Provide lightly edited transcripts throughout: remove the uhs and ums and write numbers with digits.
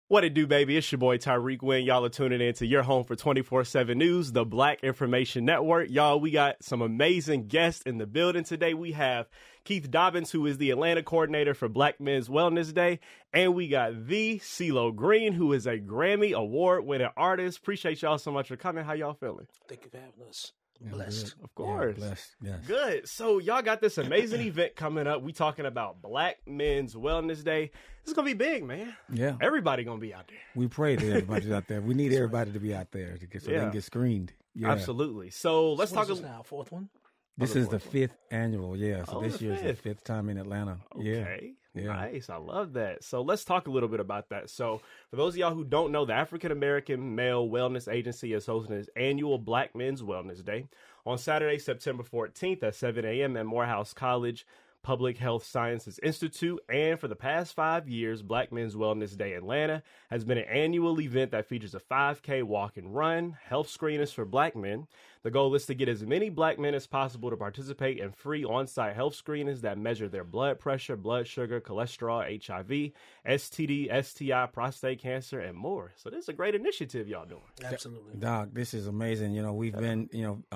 What it do, baby? It's your boy Tyrik Wynn. Y'all are tuning in to your home for 24/7 News, the Black Information Network. Y'all, we got some amazing guests in the building today. We have Keith Dobbins, who is the Atlanta coordinator for Black Men's Wellness Day. And we got the CeeLo Green, who is a Grammy Award-winning artist. Appreciate y'all so much for coming. How y'all feeling? Thank you for having us. Yeah, Blessed. Of course. Yeah, blessed, yes. Good. So y'all got this amazing event coming up. We talking about Black Men's Wellness Day. It's going to be big, man. Yeah. Everybody going to be out there. We pray that everybody's out there. We need everybody to be out there so they can get screened. Yeah. Absolutely. So let's talk. This now, fourth one? This is the fifth annual, yeah. So this year's the 5th time in Atlanta. Okay. Yeah. Nice. I love that. So let's talk a little bit about that. So for those of y'all who don't know, the African American Male Wellness Agency is hosting its annual Black Men's Wellness Day on Saturday, September 14th at 7 a.m. at Morehouse College Public Health Sciences Institute. And for the past 5 years, Black Men's Wellness Day Atlanta has been an annual event that features a 5K walk and run, health screenings for Black men. The goal is to get as many Black men as possible to participate in free on-site health screenings that measure their blood pressure, blood sugar, cholesterol, HIV, STD, STI, prostate cancer, and more. So this is a great initiative y'all doing. Absolutely. Doc, this is amazing. You know, we've been,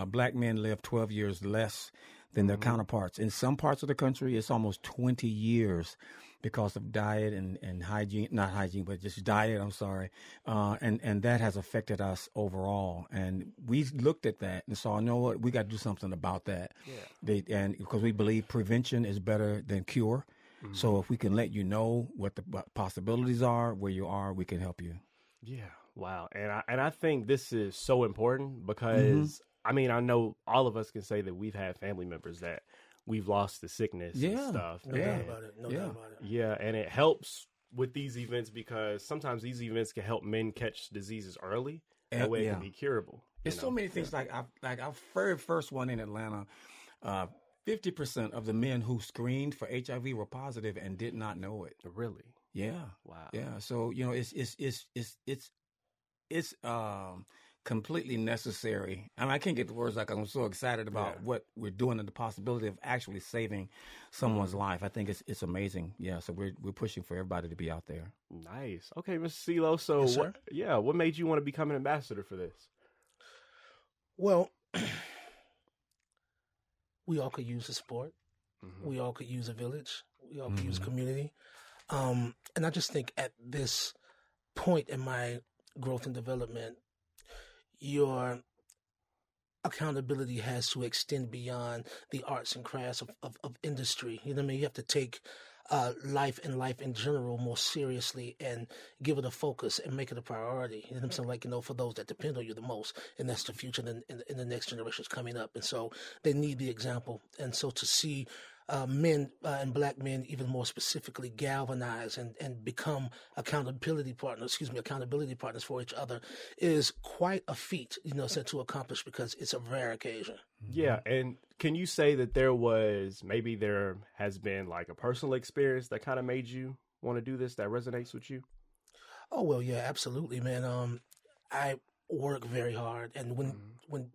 Black men live 12 years less than their counterparts. In some parts of the country, it's almost 20 years because of diet and hygiene, not hygiene, but just diet, I'm sorry. And that has affected us overall. And we looked at that and saw, you know what, we got to do something about that. Yeah. And because we believe prevention is better than cure. Mm-hmm. So if we can let you know what the possibilities are, where you are, we can help you. Yeah. Wow. And I think this is so important because I mean, I know all of us can say that we've had family members that we've lost to sickness and stuff. No doubt about it. No doubt about it. Yeah, and it helps with these events because sometimes these events can help men catch diseases early. That way it can be curable. There's so many things. Like our very first one in Atlanta, 50% of the men who screened for HIV were positive and did not know it. Really? Yeah. Wow. Yeah. So it's completely necessary. I can't get the words like I'm so excited about what we're doing and the possibility of actually saving someone's life. I think it's amazing. Yeah, so we're pushing for everybody to be out there. Nice. Okay, Mr. CeeLo. So yes, what made you want to become an ambassador for this? Well, we all could use a sport. Mm-hmm. We all could use a village. We all could use community. And I just think at this point in my growth and development, your accountability has to extend beyond the arts and crafts of industry. You know what I mean? You have to take life and life in general more seriously and give it a focus and make it a priority. You know what I'm saying? Like, for those that depend on you the most, and that's the future and the next generations coming up. And so they need the example. And so to see men and Black men, even more specifically, galvanize and become accountability partners for each other is quite a feat, to accomplish because it's a rare occasion. Yeah. And can you say that there has been like a personal experience that kind of made you want to do this that resonates with you? Oh, well, yeah, absolutely, man. I work very hard. And when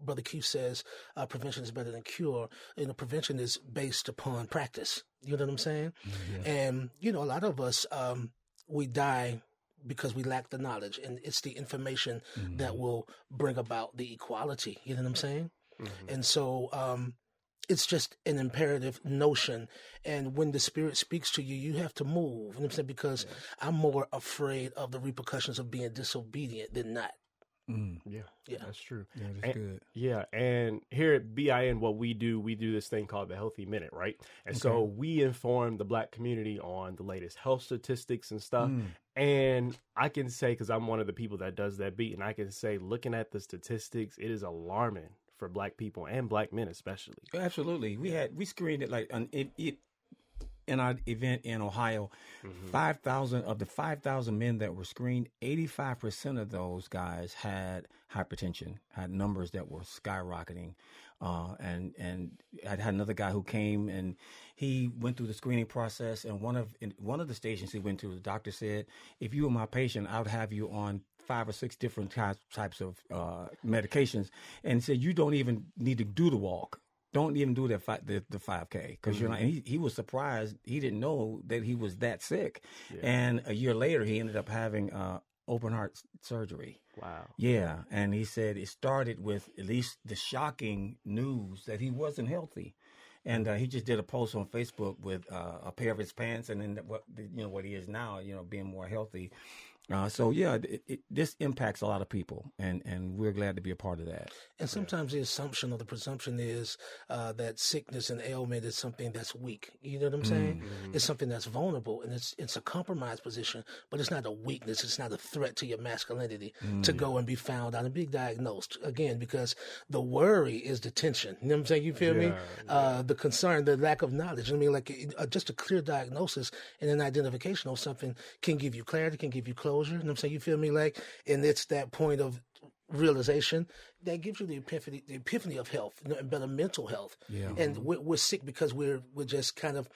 Brother Keith says prevention is better than cure, prevention is based upon practice. You know what I'm saying? Mm-hmm. And, a lot of us, we die because we lack the knowledge. And it's the information that will bring about the equality. You know what I'm saying? Mm-hmm. And so it's just an imperative notion. And when the Spirit speaks to you, you have to move. You know what I'm saying? Because I'm more afraid of the repercussions of being disobedient than not. Yeah, that's true. Yeah, that's good. Yeah, and here at BIN, what we do this thing called the Healthy Minute, right? And so we inform the Black community on the latest health statistics and stuff. And I can say, because I'm one of the people that does that beat, and I can say, looking at the statistics, it is alarming for Black people and Black men especially. Absolutely. We screened it like in our event in Ohio, 5,000 of the 5,000 men that were screened, 85% of those guys had hypertension, had numbers that were skyrocketing. And I had another guy who came and he went through the screening process. And one of the stations he went to, the doctor said, if you were my patient, I would have you on 5 or 6 different types of medications. And said, you don't even need to do the walk. don't even do the 5K because you know, and he was surprised. He didn't know that he was that sick, and a year later he ended up having open heart surgery. Wow. Yeah, and he said it started with at least the shocking news that he wasn't healthy. And he just did a post on Facebook with a pair of his pants, and then what he is now, being more healthy. So yeah, this impacts a lot of people, and we're glad to be a part of that. And sometimes the assumption or the presumption is that sickness and ailment is something that's weak. You know what I'm saying? It's something that's vulnerable, and it's a compromised position, but it's not a weakness. It's not a threat to your masculinity to go and be found out and be diagnosed. Again, because the worry is the tension. You know what I'm saying? You feel me? The concern, the lack of knowledge. I mean, like just a clear diagnosis and an identification of something can give you clarity, can give you closure. You know what I'm saying? You feel me? Like, and it's that point of realization that gives you the epiphany of health, and better mental health. Yeah. And we're sick because we're just kind of,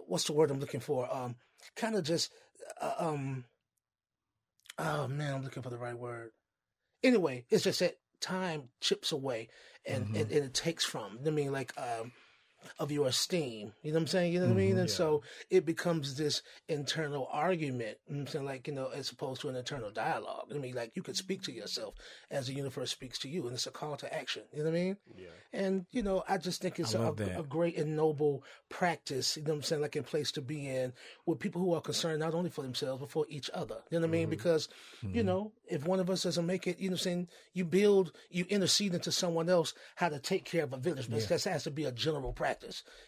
what's the word I'm looking for? Kind of just, oh man, I'm looking for the right word. Anyway, it's just that time chips away and it takes from, I mean, like, of your esteem, you know what I'm saying? You know what I mean? And so it becomes this internal argument, you know what I'm saying? Like, as opposed to an internal dialogue. I mean, like, you could speak to yourself as the universe speaks to you, and it's a call to action, you know what I mean? Yeah. And, I just think it's a great and noble practice, you know what I'm saying? Like, a place to be in with people who are concerned not only for themselves, but for each other, you know what I mean? Because, if one of us doesn't make it, you know what I'm saying? You intercede into someone else how to take care of a village, but that has to be a general practice.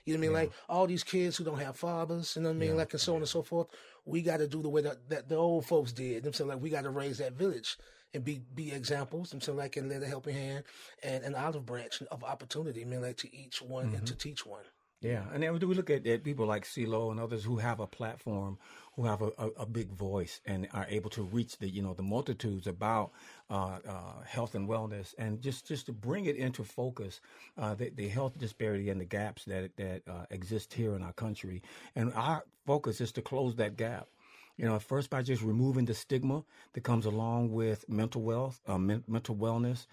You know what I mean? Like all these kids who don't have fathers, you know what I mean? Like, and so on and so forth. We got to do the way that the old folks did. You know what I'm saying? Like, we got to raise that village and be examples. You know what I'm saying? Like, and lend a helping hand and an olive branch of opportunity. I mean, like, to each one and to teach one. Yeah, and then we look at people like CeeLo and others who have a platform, who have a big voice and are able to reach the multitudes about health and wellness, and just to bring it into focus, the health disparity and the gaps that exist here in our country, and our focus is to close that gap. First by just removing the stigma that comes along with mental wellness,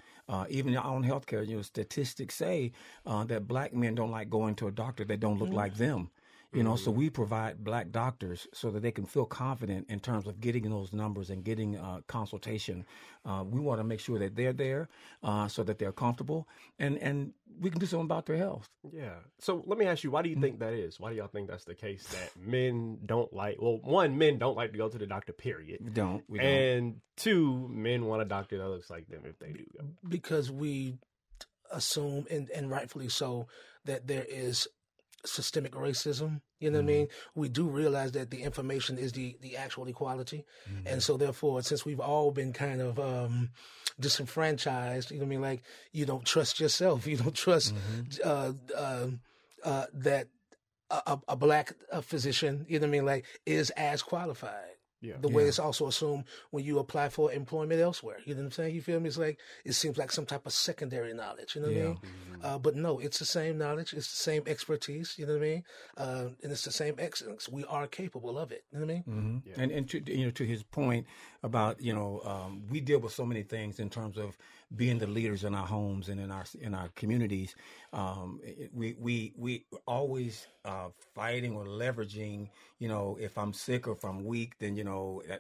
even our own healthcare. Statistics say that black men don't like going to a doctor that don't look like them. So we provide black doctors so that they can feel confident in terms of getting those numbers and getting consultation. We want to make sure that they're there so that they're comfortable and we can do something about their health. Yeah. So let me ask you, why do you think that is? Why do y'all think that's the case, that men don't like to go to the doctor, period. We don't. And two, men want a doctor that looks like them if they do go. Because we assume, and rightfully so, that there is systemic racism. You know what I mean? We do realize that the information is the actual equality. And so therefore, since we've all been kind of disenfranchised, you know what I mean? Like, you don't trust yourself. You don't trust that a black physician, you know what I mean, like, is as qualified. Yeah. The way it's also assumed when you apply for employment elsewhere. You know what I'm saying? You feel me? It's like, it seems like some type of secondary knowledge. You know what I mean? But no, it's the same knowledge. It's the same expertise. You know what I mean? And it's the same excellence. We are capable of it. You know what I mean? Yeah. And to his point about, we deal with so many things in terms of being the leaders in our homes and in our communities. We always fighting or leveraging, if I'm sick or if I'm weak, then,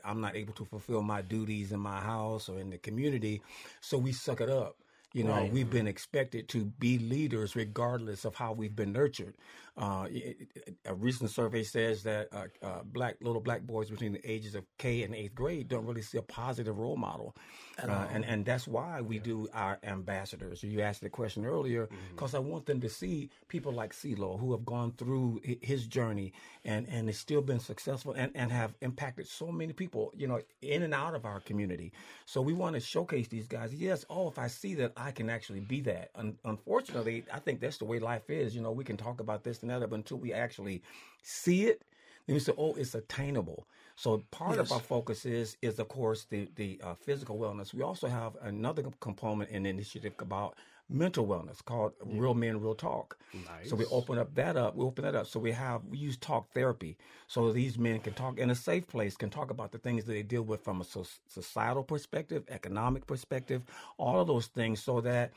I'm not able to fulfill my duties in my house or in the community. So we suck it up. We've been expected to be leaders regardless of how we've been nurtured. A recent survey says that little black boys between the ages of K and 8th grade don't really see a positive role model. And that's why we do our ambassadors. You asked the question earlier, because I want them to see people like CeeLo who have gone through his journey and has still been successful and have impacted so many people, in and out of our community. So we want to showcase these guys. Yes, if I see that, I can actually be that. Unfortunately, I think that's the way life is. We can talk about this and that, but until we actually see it, then we say, it's attainable. So part of our focus is of course the physical wellness. We also have another component in the initiative about mental wellness called Real Men, Real Talk. Nice. So we open that up. So we use talk therapy. So these men can talk in a safe place, can talk about the things that they deal with from a societal perspective, economic perspective, all of those things, so that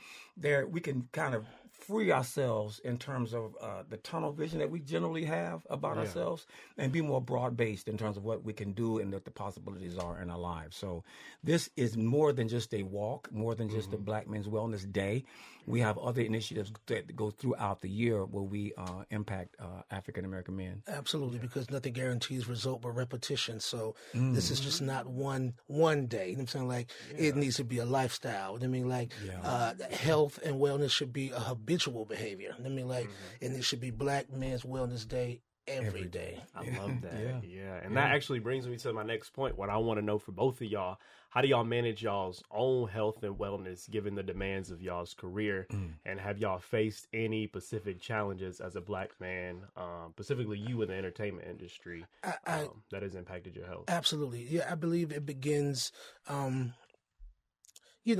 we can kind of free ourselves in terms of the tunnel vision that we generally have about ourselves, and be more broad-based in terms of what we can do and what the possibilities are in our lives. So this is more than just a walk, more than just a Black Men's Wellness Day. We have other initiatives that go throughout the year where we impact African-American men. Absolutely, because nothing guarantees result but repetition. So this is just not one day. You know what I'm saying? Like, it needs to be a lifestyle. I mean, like, health and wellness should be a habitual behavior. I mean, like, and it should be Black Men's Wellness Day every day. I love that. And that actually brings me to my next point. What I want to know for both of y'all: how do y'all manage y'all's own health and wellness given the demands of y'all's career? And have y'all faced any specific challenges as a Black man, specifically you in the entertainment industry, that has impacted your health? Absolutely. Yeah, I believe it begins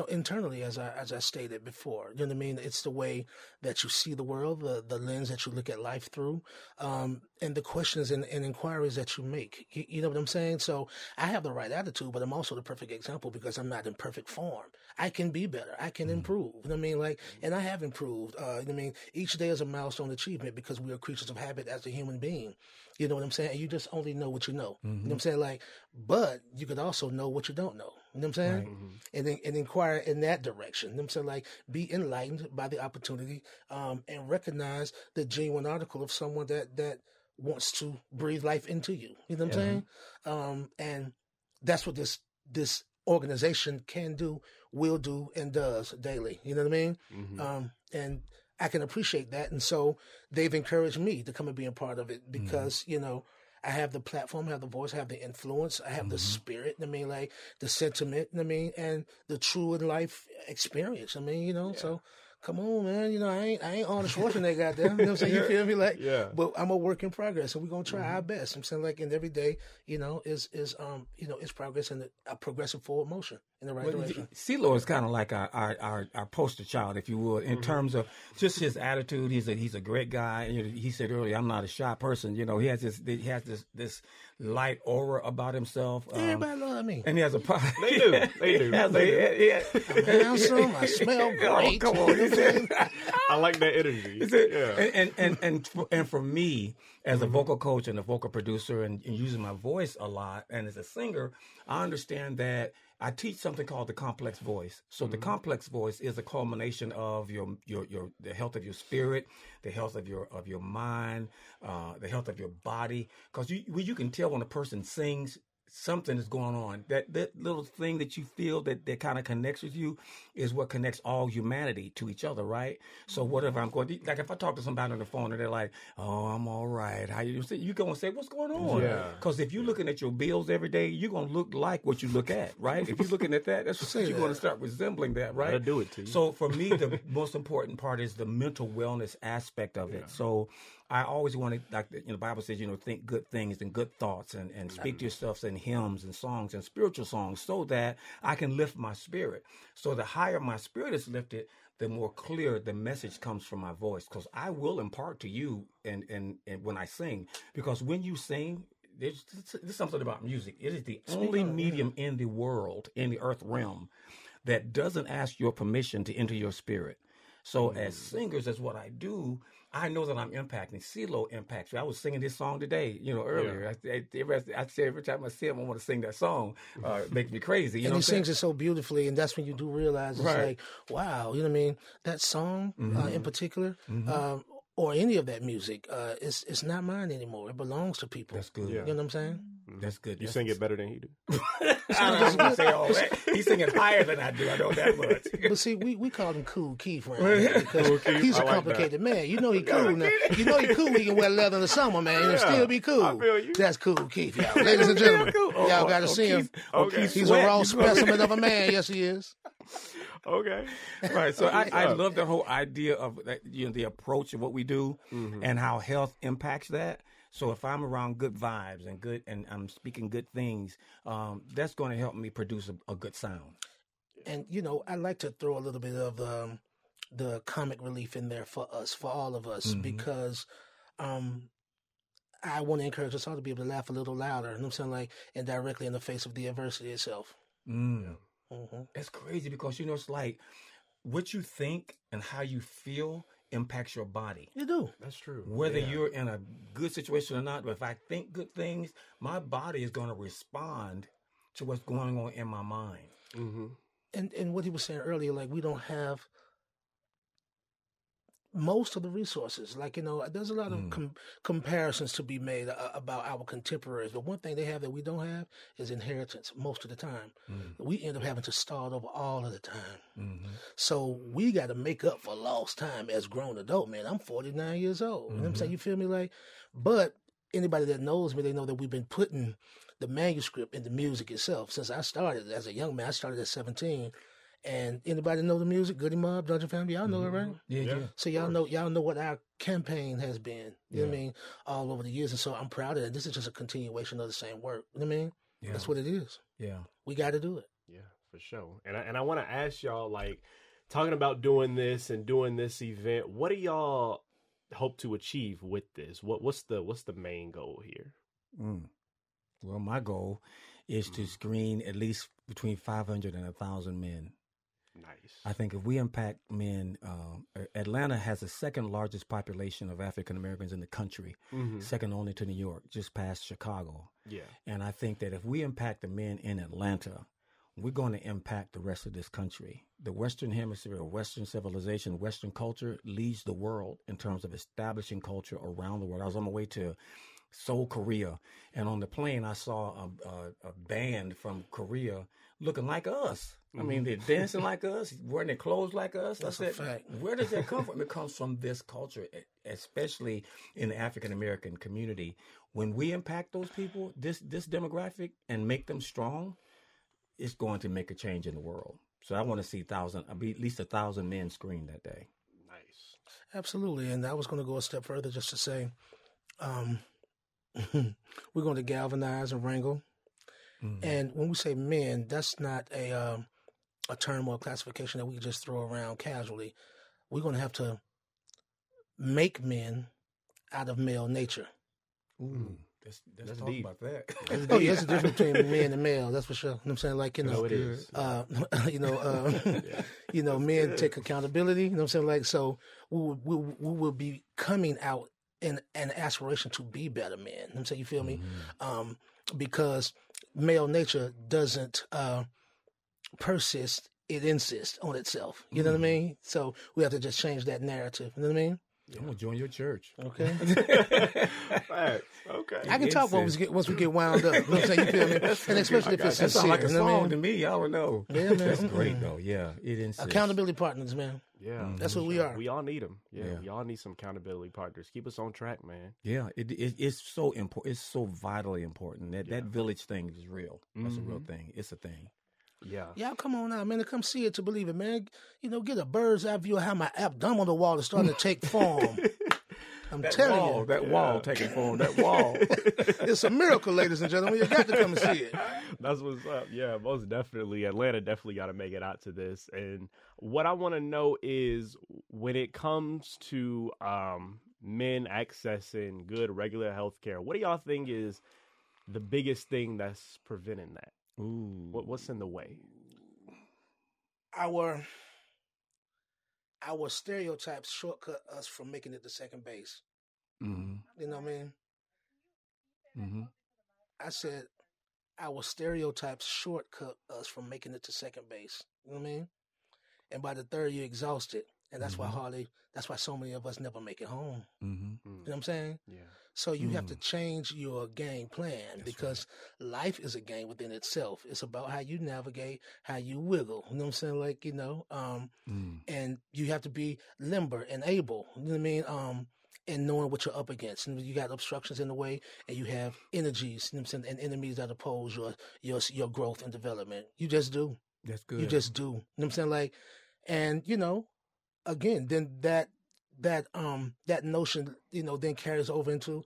internally, as I stated before. You know what I mean? It's the way that you see the world, the lens that you look at life through, and the questions and inquiries that you make. You know what I'm saying? So I have the right attitude, but I'm also the perfect example because I'm not in perfect form. I can be better. I can improve. You know what I mean? Like, and I have improved. You know what I mean? Each day is a milestone achievement because we are creatures of habit as a human being. You know what I'm saying? And you just only know what you know. You know what I'm saying? Like, but you could also know what you don't know. You know what I'm saying? Right. And inquire in that direction. You know what I'm saying? Like, be enlightened by the opportunity, and recognize the genuine article of someone that wants to breathe life into you. You know what I'm saying? And that's what this organization can do, will do, and does daily. You know what I mean? And I can appreciate that. And so they've encouraged me to come and be a part of it because, I have the platform, I have the voice, I have the influence, I have the spirit, I mean, like the sentiment, I mean, and the true in life experience. I mean, so come on, man. I ain't Arnold Schwarzenegger out there. You know what I'm saying? You feel me? Like, but I'm a work in progress, and we're gonna try our best. I'm saying, like, and every day, is progress and a progressive forward motion in the right direction. CeeLo is kind of like our poster child, if you would, in terms of just his attitude. He's a great guy. He said earlier, I'm not a shy person. He has this light aura about himself. Everybody love me, and he has a. They do. I'm handsome. I smell great. Come on. I like that energy. And for me, as a vocal coach and a vocal producer, and using my voice a lot, and as a singer, I understand that I teach something called the complex voice. So the complex voice is a culmination of the health of your spirit, the health of your mind, the health of your body. Because you can tell when a person sings, something is going on. That little thing that you feel that kind of connects with you is what connects all humanity to each other, right? So whatever I'm going to, like if I talk to somebody on the phone and they're like, "Oh, I'm all right," how you say? You go and say, "What's going on?" Because if you're looking at your bills every day, you're going to look like what you look at, right? If you're looking at that, that's what you're going to start resembling that, right? That'll do it to you. So for me, the most important part is the mental wellness aspect of it. So I always want to, like the Bible says, think good things and good thoughts and speak to yourself in hymns and songs and spiritual songs so that I can lift my spirit. So the higher my spirit is lifted, the more clear the message comes from my voice, because I will impart to you and when I sing. Because when you sing, there's something about music. It is the only medium in the world, in the earth realm, that doesn't ask your permission to enter your spirit. So as singers, that's what I do. I know that I'm impacting. CeeLo impacts me. I was singing this song today, earlier. I say every time I see him, I want to sing that song. It makes me crazy. And he sings it so beautifully, and that's when you do realize it's like, wow, you know what I mean? That song in particular, or any of that music, it's not mine anymore. It belongs to people. That's good. You know what I'm saying? That's good. You sing it better than he do. I don't want to say all that. He's singing higher than I do. I know that much. But see, we call him Cool Keith because he's a complicated man. You know he cool now. You know he cool. He can wear leather in the summer, man, and still be cool. I feel you. That's Cool Keith, y'all. Ladies and gentlemen, y'all got to see him. He's a raw specimen of a man. Yes, he is. Okay. Right. So I love the whole idea of that, the approach of what we do and how health impacts that. So if I'm around good vibes and I'm speaking good things, that's going to help me produce a good sound. And I like to throw a little bit of the comic relief in there for us, for all of us, because I want to encourage us all to be able to laugh a little louder, you know what I'm saying, like, and directly in the face of the adversity itself. It's crazy because, it's like what you think and how you feel impacts your body. You do. That's true. Whether you're in a good situation or not, but if I think good things, my body is going to respond to what's going on in my mind. And what he was saying earlier, like, we don't have most of the resources. Like, there's a lot of comparisons to be made about our contemporaries. But one thing they have that we don't have is inheritance most of the time. We end up having to start over all of the time. So we got to make up for lost time as grown adult, man. I'm 49 years old. You know what I'm saying? You feel me? Like, but anybody that knows me, they know that we've been putting the manuscript in the music itself. Since I started as a young man, I started at 17. And anybody know the music, Goody Mob, Dungeon Family, y'all know it, right? Yeah. So y'all know what our campaign has been, you know what I mean, all over the years. And so I'm proud of it. This is just a continuation of the same work. You know what I mean? Yeah. That's what it is. Yeah. We got to do it. Yeah, for sure. And I want to ask y'all, like, talking about doing this and doing this event, what do y'all hope to achieve with this? What's the main goal here? Well, my goal is to screen at least between 500 and 1,000 men. Nice. I think if we impact men, Atlanta has the second largest population of African Americans in the country, second only to New York, just past Chicago. Yeah. And I think that if we impact the men in Atlanta, we're going to impact the rest of this country. The Western Hemisphere, Western civilization, Western culture leads the world in terms of establishing culture around the world. I was on my way to Seoul, Korea, and on the plane I saw a band from Korea looking like us. I mean, they're dancing like us, wearing their clothes like us. That's I said, a fact. where does that come from? It comes from this culture, especially in the African American community. When we impact those people, this demographic, and make them strong, it's going to make a change in the world. So I want to see at least 1,000 men screened that day. Nice. Absolutely. And I was going to go a step further just to say, we're going to galvanize and wrangle. And when we say men, that's not a term or a classification that we just throw around casually. We're going to have to make men out of male nature. Ooh, let's talk about that. Oh, yeah, there's a difference between men and male. That's for sure. You know what I'm saying? Like, it is. Men take accountability. You know what I'm saying? Like, so we will be coming out in an aspiration to be better men. You know what I'm saying? You feel me? Because male nature doesn't persist, it insists on itself. You know what I mean? So we have to just change that narrative. You know what I mean? I'm going to join your church. Okay. Right. Okay. I can talk once we get wound up. You know what I'm saying? You feel me? And especially if it's that sincere. sounds like a you know what I song mean? to me. Y'all know. Yeah, man. That's great, though. Yeah, it insists. Accountability partners, man. Yeah. That's what we are. We all need them. Yeah. We all need some accountability partners. Keep us on track, man. Yeah, it's so important. It's so vitally important. That village thing is real. That's a real thing. It's a thing. Yeah. Y'all come on out, man, to come see it to believe it, man. Get a bird's eye view of how my abdominal wall is starting to take form. I'm telling you. That wall taking form. That wall. It's a miracle, ladies and gentlemen. You got to come and see it. That's what's up. Yeah, most definitely. Atlanta definitely got to make it out to this. And what I want to know is when it comes to men accessing good regular health care, what do y'all think is the biggest thing that's preventing that? Ooh. What's in the way? Our stereotypes shortcut us from making it to second base. Mm-hmm. You know what I mean? Mm-hmm. I said our stereotypes shortcut us from making it to second base. You know what I mean? And by the third, you're exhausted. And that's why so many of us never make it home. Mm-hmm. You know what I'm saying? Yeah. So you have to change your game plan because life is a game within itself. It's about how you navigate, how you wiggle. You know what I'm saying? Like, and you have to be limber and able. You know what I mean? And knowing what you're up against. And you got obstructions in the way and you have energies, you know what I'm saying, and enemies that oppose your growth and development. You just do. That's good. You just do. You know what I'm saying? Like, and again, then that notion, then carries over into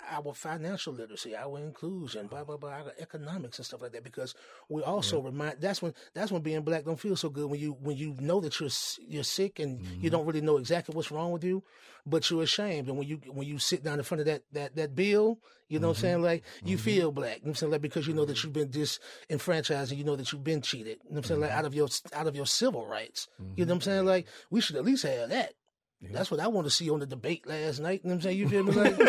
our financial literacy, our inclusion, blah blah blah, our economics and stuff like that. Because we also remind that's when being black don't feel so good when you know that you're sick and you don't really know exactly what's wrong with you, but you're ashamed. And when you sit down in front of that bill, you know what I'm saying, like you feel black. You know what I'm saying, like because you know that you've been disenfranchised and you know that you've been cheated. You know what I'm saying, like out of your civil rights. You know what I'm saying, like we should at least have that. Yeah. That's what I want to see on the debate last night. You know what I'm saying? You feel me? Like, you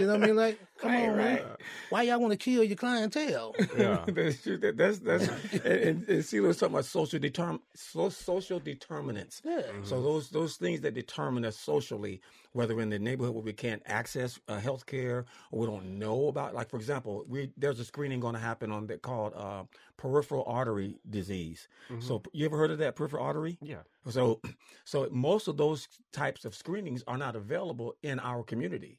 know what I mean? Like, come on, man. Why y'all want to kill your clientele? Yeah, that's and CeeLo was talking about social determinants. Yeah. So those things that determine us socially, whether in the neighborhood where we can't access health care or we don't know about, like for example, there's a screening going to happen on that called peripheral artery disease. So you ever heard of that, peripheral artery? Yeah. So most of those types of screenings are not available in our community.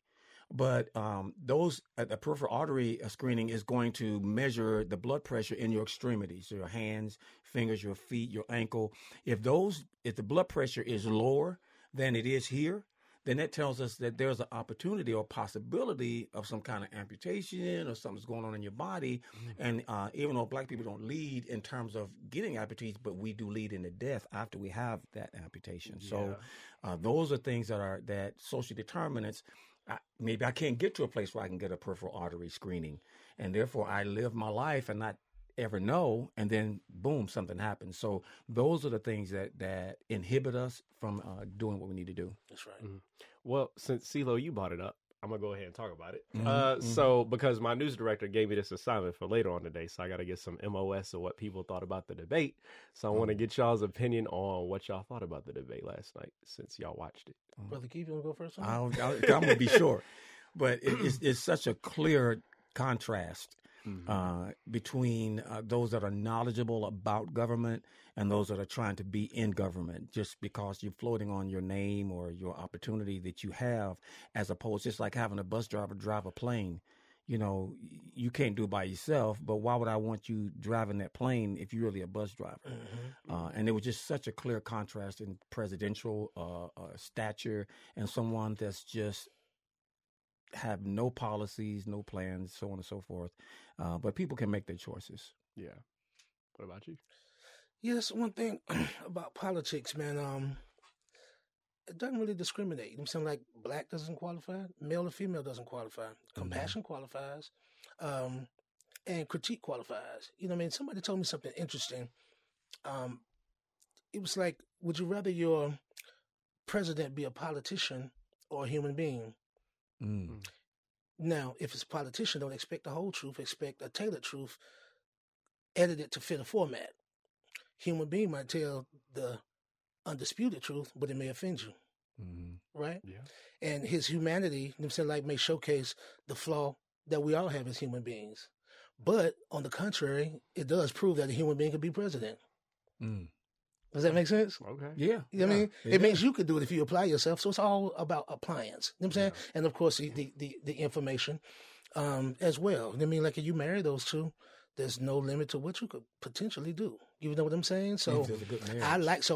But the peripheral artery screening is going to measure the blood pressure in your extremities, your hands, fingers, your feet, your ankle. If the blood pressure is lower than it is here, then that tells us that there's an opportunity or possibility of some kind of amputation or something's going on in your body. And even though black people don't lead in terms of getting amputations, but we do lead in the death after we have that amputation. Yeah. So those are things that social determinants. Maybe I can't get to a place where I can get a peripheral artery screening, and therefore I live my life and not ever know, and then boom, something happens. So those are the things that inhibit us from doing what we need to do. That's right. Well, since CeeLo, you brought it up, I'm going to go ahead and talk about it. So because my news director gave me this assignment for later on today, so I got to get some MOS of what people thought about the debate. So I want to get y'all's opinion on what y'all thought about the debate last night since y'all watched it. Brother Keith, you want to go first? I'm going to be short. But it's such a clear contrast between those that are knowledgeable about government and those that are trying to be in government just because you're floating on your name or your opportunity that you have, as opposed just like having a bus driver drive a plane. You know, you can't do it by yourself, but why would I want you driving that plane if you're really a bus driver? And it was just such a clear contrast in presidential stature and someone that's just have no policies, no plans, so on and so forth. But people can make their choices. Yeah. What about you? Yes, one thing about politics, man, it doesn't really discriminate. You know what I'm saying? Like black doesn't qualify, male or female doesn't qualify. Compassion qualifies, and critique qualifies. You know what I mean? Somebody told me something interesting. It was like, would you rather your president be a politician or a human being? Now, if it's a politician, don't expect the whole truth. Expect a tailored truth, edited to fit a format. Human being might tell the undisputed truth, but it may offend you. Right? Yeah. And his humanity, you know what I'm saying, like may showcase the flaw that we all have as human beings. But on the contrary, it does prove that a human being could be president. Does that make sense? Okay. Yeah. You know what I mean? It means you could do it if you apply yourself. So it's all about appliance. You know what I'm saying? Yeah. And of course, the information as well. You know what I mean? Like if you marry those two, there's no limit to what you could potentially do. You know what I'm saying? So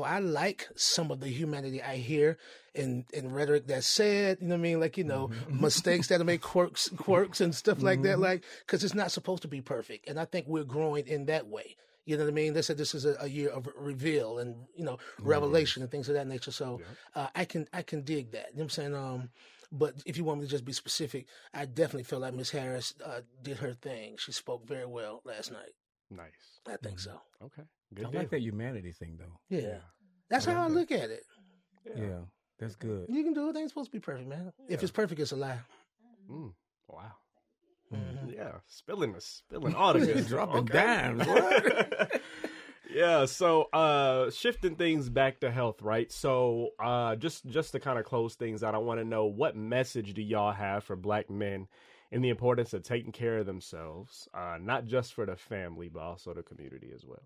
I like some of the humanity I hear in rhetoric that's said, you know what I mean? Like, you know, mistakes that make quirks and stuff like that. Like, cause it's not supposed to be perfect. And I think we're growing in that way. You know what I mean? They said this is a year of reveal and, you know, revelation and things of that nature. So I can dig that. You know what I'm saying? But if you want me to just be specific, I definitely feel like Miss Harris did her thing. She spoke very well last night. Nice. I think so. Okay. Good I like that humanity thing, though. Yeah. That's how I look at it. Yeah. That's good. You can do it. It ain't supposed to be perfect, man. Yeah. If it's perfect, it's a lie. Wow. Yeah. Spilling all of this. Dropping dimes. What? Yeah, so shifting things back to health, right? So just to kind of close things out, I want to know, what message do y'all have for black men in the importance of taking care of themselves, not just for the family, but also the community as well?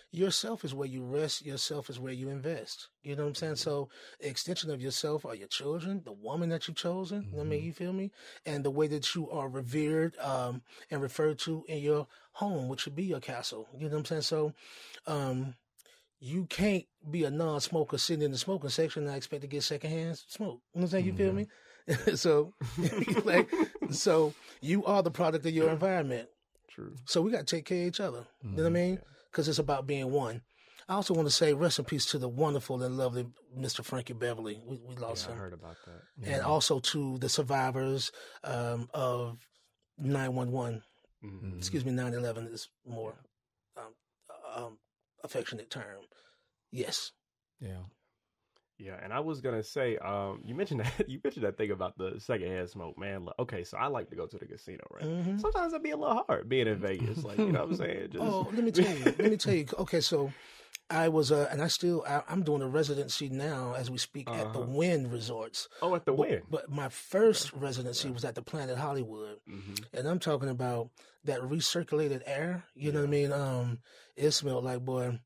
Yourself is where you rest. Yourself is where you invest. You know what I'm saying? So the extension of yourself are your children, the woman that you've chosen. You know what I mean? You feel me? And the way that you are revered and referred to in your home, which would be your castle. You know what I'm saying? So you can't be a non-smoker sitting in the smoking section and I expect to get secondhand smoke. You know what I'm saying? You feel me? So, so you are the product of your environment. True. So we got to take care of each other. You know what I mean? Because it's about being one. I also want to say rest in peace to the wonderful and lovely Mr. Frankie Beverly. We lost him. I heard about that. And also to the survivors of 9/11. Excuse me, 9/11 is more affectionate term. Yes. Yeah. Yeah, and I was gonna say, you mentioned that thing about the secondhand smoke, man. Okay, so I like to go to the casino, right? Sometimes it'd be a little hard being in Vegas, like, you know what I'm saying? Just... Oh, let me tell you. Okay, so I was, and I'm doing a residency now as we speak at the Wynn Resorts. Oh, at the Wynn. But my first residency was at the Planet Hollywood, and I'm talking about that recirculated air. You know what I mean? It smelled like, boy,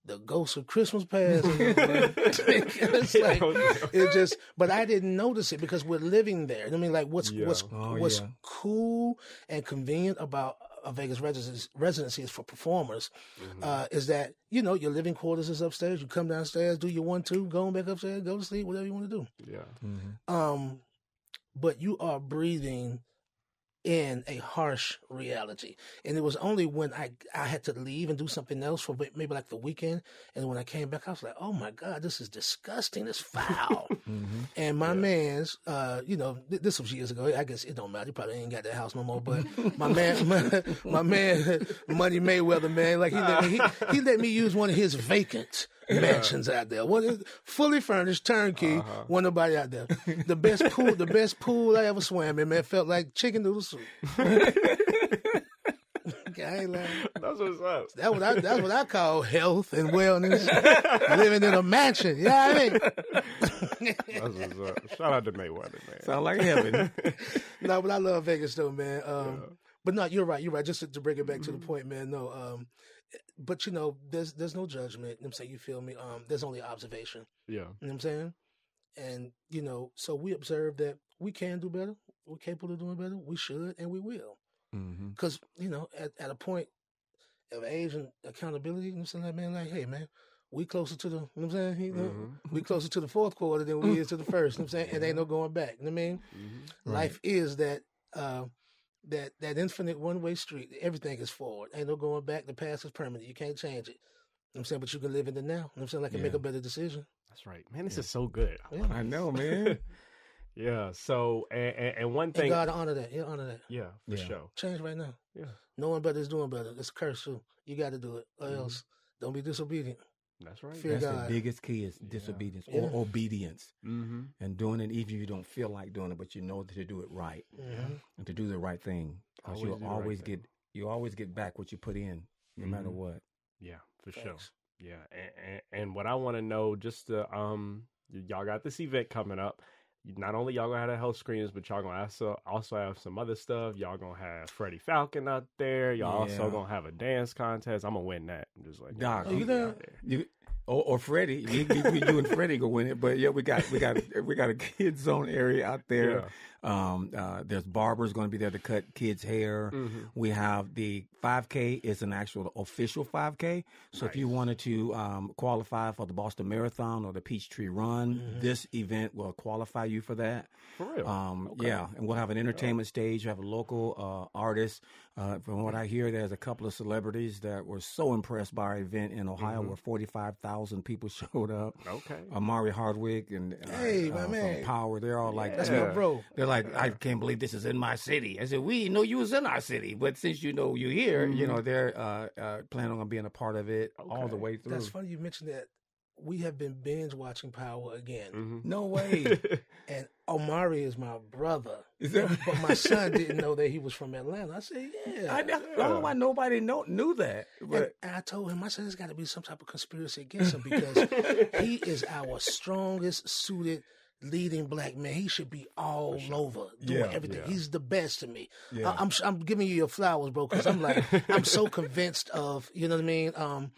the ghost of Christmas past. It's like, it just, but I didn't notice it because we're living there. I mean, like what's cool and convenient about a Vegas residency is for performers is that, you know, your living quarters is upstairs. You come downstairs, do your 1-2, go on back upstairs, go to sleep, whatever you want to do. Yeah. But you are breathing in a harsh reality. And it was only when I had to leave and do something else for maybe like the weekend. And when I came back, I was like, oh my God, this is disgusting. It's foul. And my man's, you know, this was years ago. I guess it don't matter. He probably ain't got that house no more. But my man, Money Mayweather, man, like he let me use one of his vacant mansions out there. One is fully furnished, turnkey. Wasn't nobody out there. The best pool I ever swam in, man. Felt like chicken noodle soup. Okay, that's what's up. That's what I call health and wellness. Living in a mansion. You know what I mean? That's what's up. Shout out to Mayweather, man. Sound like heaven. No, but I love Vegas though, man. But no, you're right. Just to bring it back to the point, man. No, but you know, there's no judgment. You know what I'm saying? You feel me? There's only observation. Yeah. You know what I'm saying? And, you know, so we observe that we can do better. We're capable of doing better. We should, and we will. Because, you know, at a point of age and accountability, you know what I'm saying? Like, man, like, hey, man, we closer to the, you know what I'm saying? You know, we closer to the fourth quarter than we is to the first. You know what I'm saying? And ain't no going back. You know what I mean? Life is that infinite one-way street. Everything is forward. Ain't no going back. The past is permanent. You can't change it. You know what I'm saying? But you can live in the now. You know what I'm saying? Like, and make a better decision. That's right. Man, this is so good. Yeah. I know, man. Yeah. So, and one thing. And God honor that. He'll honor that. Yeah, for sure. Change right now. Yeah. Knowing better is doing better. It's a curse, too. You got to do it. Or else, don't be disobedient. That's right. Fear That's God. the biggest key is disobedience or obedience. And doing it even if you don't feel like doing it, but you know to do it right. And to do the right thing. Because you'll always get back what you put in, no matter what. Yeah, for sure. Yeah. And what I want to know, just to, y'all got this event coming up. Not only y'all gonna have the health screenings, but y'all gonna also have some other stuff. Y'all gonna have Freddie Falcon out there. Y'all also gonna have a dance contest. I'm gonna win that. I'm just like, Doc, you there? Or Freddie, you and Freddie go win it. But yeah, we got a kids zone area out there. There's barbers going to be there to cut kids' hair. We have the 5K is an actual official 5K. So if you wanted to qualify for the Boston Marathon or the Peachtree Run, this event will qualify you for that. For real? Yeah, and we'll have an entertainment stage. You have a local artist. From what I hear, there's a couple of celebrities that were so impressed by our event in Ohio where 45,000 people showed up. Okay. Amari Hardwick and my man. from Power, they're all like, that's my bro. They're like, I can't believe this is in my city. I said, we didn't know you was in our city, but since you know you're here, you know, they're planning on being a part of it all the way through. That's funny you mentioned that. We have been binge watching Power again. No way. And Omari is my brother. But my son didn't know that he was from Atlanta. I said, yeah. I don't know why nobody knew that. But and I told him, I said, there's got to be some type of conspiracy against him because he is our strongest suited leading black man. He should be all over doing everything. He's the best to me. I'm giving you your flowers, bro, because I'm like, I'm so convinced of, you know what I mean?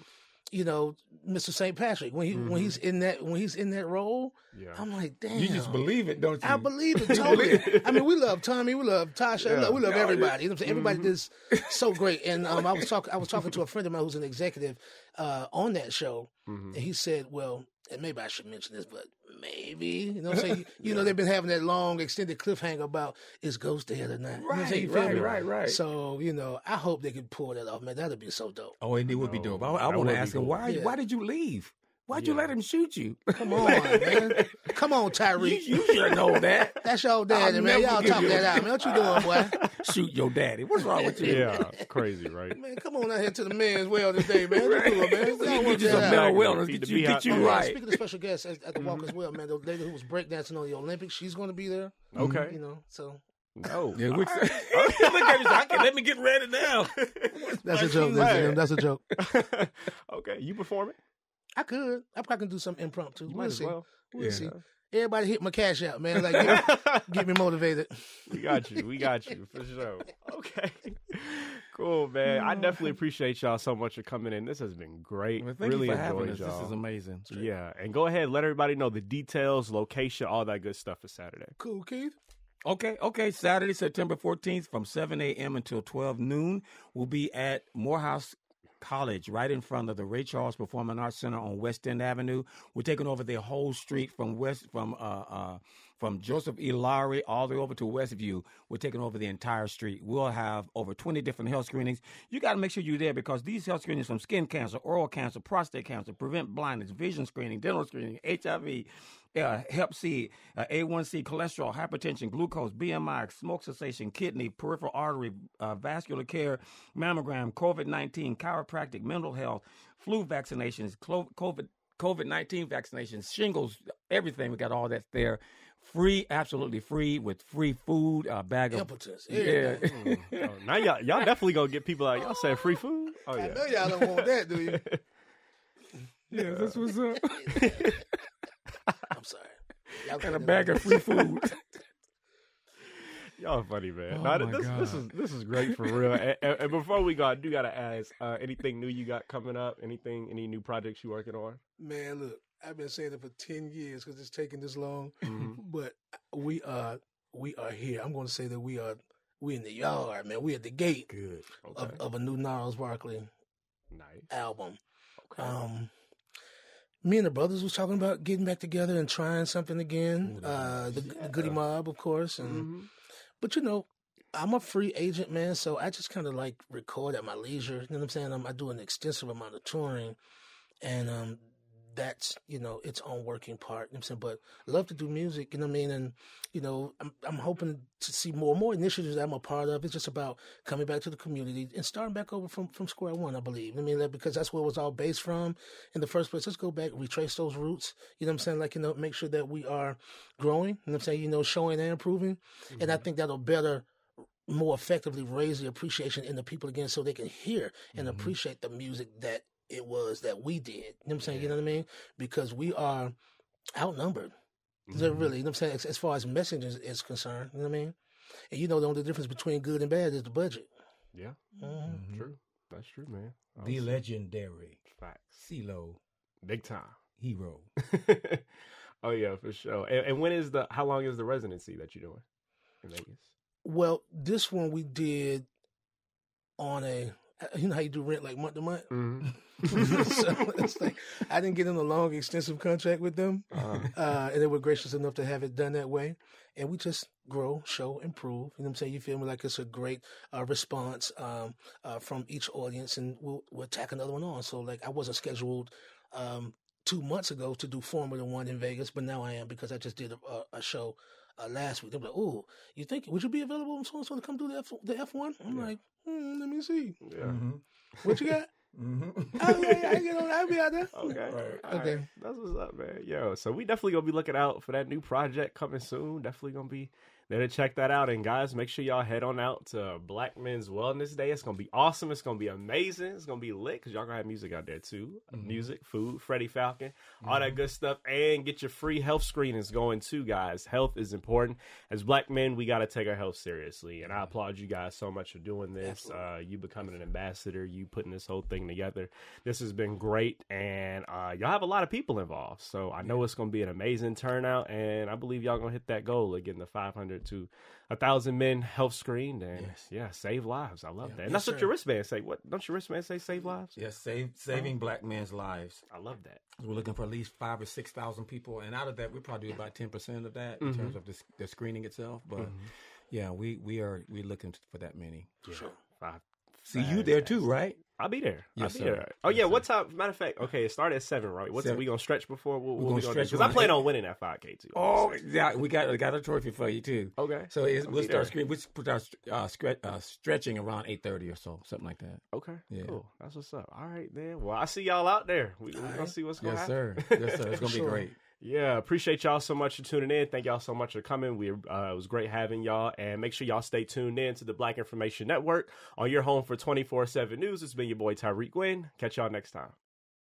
You know, Mr. St. Patrick, when he's in that role, I'm like, damn. You just believe it, don't you? I believe it totally. I mean, we love Tommy, we love Tasha, we love everybody. You know what I'm saying? Everybody is so great. And I was talking to a friend of mine who's an executive on that show, and he said, well, and maybe I should mention this, but maybe, you know what I'm saying? You know, they've been having that long, extended cliffhanger about is Ghost dead or not. You know what I'm saying? You feel me? Right. So, you know, I hope they can pull that off, man. That'd be so dope. Oh, and it would be dope. I want to ask him, why did you leave? Why'd you let him shoot you? Come on, man. Come on, Tyrik. You should know that. That's your daddy, man. Y'all talk that out, man. What you doing, boy? Shoot your daddy. What's wrong with you? Yeah, crazy, right? Man, come on out here to the men's well today, man. What you doing, man? Y'all Get you some mental wellness. Get you right. Speaking of special guests at the walk as well, man, the lady who was breakdancing on the Olympics, she's going to be there. Okay. You know, so... No. Yeah, look at you. Let me get ready now. That's a joke. That's a joke. Okay, you performing? I could. I probably can do something impromptu. You might as well. We'll see. Everybody hit my cash out, man. Like, get me motivated. We got you for sure. Okay. Cool, man. I definitely appreciate y'all so much for coming in. This has been great. Well, thank really you for having enjoyed us. y'all. This is amazing. Yeah, and go ahead, let everybody know the details, location, all that good stuff for Saturday. Cool, Keith. Okay. Saturday, September 14th from 7 a.m. until 12 noon. We'll be at Morehouse College, right in front of the Ray Charles Performing Arts Center on West End Avenue. We're taking over the whole street from Joseph E. Lowry all the way over to Westview. We're taking over the entire street. We'll have over 20 different health screenings. You got to make sure you're there because these health screenings from skin cancer, oral cancer, prostate cancer, prevent blindness, vision screening, dental screening, HIV, Hep C, A1C, cholesterol, hypertension, glucose, BMI, smoke cessation, kidney, peripheral artery, vascular care, mammogram, COVID-19, chiropractic, mental health, flu vaccinations, COVID-19 vaccinations, shingles, everything. We got all that there. Free, absolutely free, with free food, bag of impotence. Yeah. Now y'all definitely gonna get people out. Y'all saying free food? Oh yeah. I know y'all don't want that, do you? Yeah, that's what's up. I'm sorry. Y'all And a bag of free food. Y'all funny, man. Oh, This is great for real. And before we go, I do gotta ask, anything new you got coming up? Any new projects you working on? Man, look, I've been saying it for 10 years because it's taking this long, Mm-hmm. but we are here. I'm going to say that we in the yard, man. We at the gate Good. Okay. of a new Gnarls Barkley Nice. album. Okay. Me and the brothers was talking about getting back together and trying something again. The Goody Mob, of course, and but you know, I'm a free agent, man, so I just kind of like record at my leisure. You know what I'm saying? I do an extensive amount of touring, and that's, you know, its own working part. You know what I'm saying? But I love to do music, you know what I mean? And, you know, I'm hoping to see more initiatives that I'm a part of. It's just about coming back to the community and starting back over from square one, I believe. I mean, because that's where it was all based from in the first place. Let's go back, retrace those roots, you know what I'm saying? Like, you know, make sure that we are growing, you know what I'm saying? You know, showing and improving. Mm-hmm. And I think that'll more effectively raise the appreciation in the people again so they can hear and appreciate the music that it was that we did. You know what I'm saying? You know what I mean? Because we are outnumbered. Really, you know what I'm saying? As far as messaging is concerned, you know what I mean? And you know the only difference between good and bad is the budget. Yeah. True. That's true, man. The legendary Facts. CeeLo. Big time. Hero. Oh yeah, for sure. And how long is the residency that you're doing in Vegas? Well, this one we did on you know how you do rent like month to month? So it's like, I didn't get in a long, extensive contract with them. And they were gracious enough to have it done that way. And we just grow, show, improve. You know what I'm saying? You feel me? Like it's a great response from each audience, and we'll tack another one on. So like I wasn't scheduled 2 months ago to do Formula One in Vegas, but now I am because I just did a show last week. They're like, "Oh, would you be available on so to come do the F1?" I'm like, let me see. Yeah. What you got? I'll be out there. Okay. Right. Okay. Right. That's what's up, man. Yo, so we definitely gonna be looking out for that new project coming soon. Definitely gonna be there to check that out. And guys, make sure y'all head on out to Black Men's Wellness Day. It's gonna be awesome. It's gonna be amazing. It's gonna be lit because y'all gonna have music out there too. Music, food, Freddie Falcon, all that good stuff. And get your free health screenings going too, guys. Health is important. As Black men, we gotta take our health seriously. And I applaud you guys so much for doing this. You becoming an ambassador, you putting this whole thing together. This has been great. And y'all have a lot of people involved. So I know it's gonna be an amazing turnout. And I believe y'all gonna hit that goal of getting the 500 to 1,000 men health screened and save lives. I love that. And that's what your wristband say. What don't your wristband say? Save lives? Yes, saving black men's lives. I love that. We're looking for at least 5,000 or 6,000 people, and out of that, we probably do about 10% of that in terms of the screening itself. But we're looking for that many. Yeah. Sure. See you there too, right? I'll be there. Yes, I'll be there. Oh, yeah. What time? Matter of fact, okay, it started at 7, right? What's we going to stretch before? What we going to do? Because I plan on winning that 5K, too. Oh, yeah. We got a trophy for you, too. Okay. So we'll start screening. We'll put our stretching around 8:30 or so, something like that. Okay. Yeah. Cool. That's what's up. All right, man. Well, I see y'all out there. We're going to see what's going to happen. Yes, sir. It's going to be great. Yeah, appreciate y'all so much for tuning in. Thank y'all so much for coming. It was great having y'all. And make sure y'all stay tuned in to the Black Information Network on your home for 24/7 news. It's been your boy Tyrik Wynn. Catch y'all next time.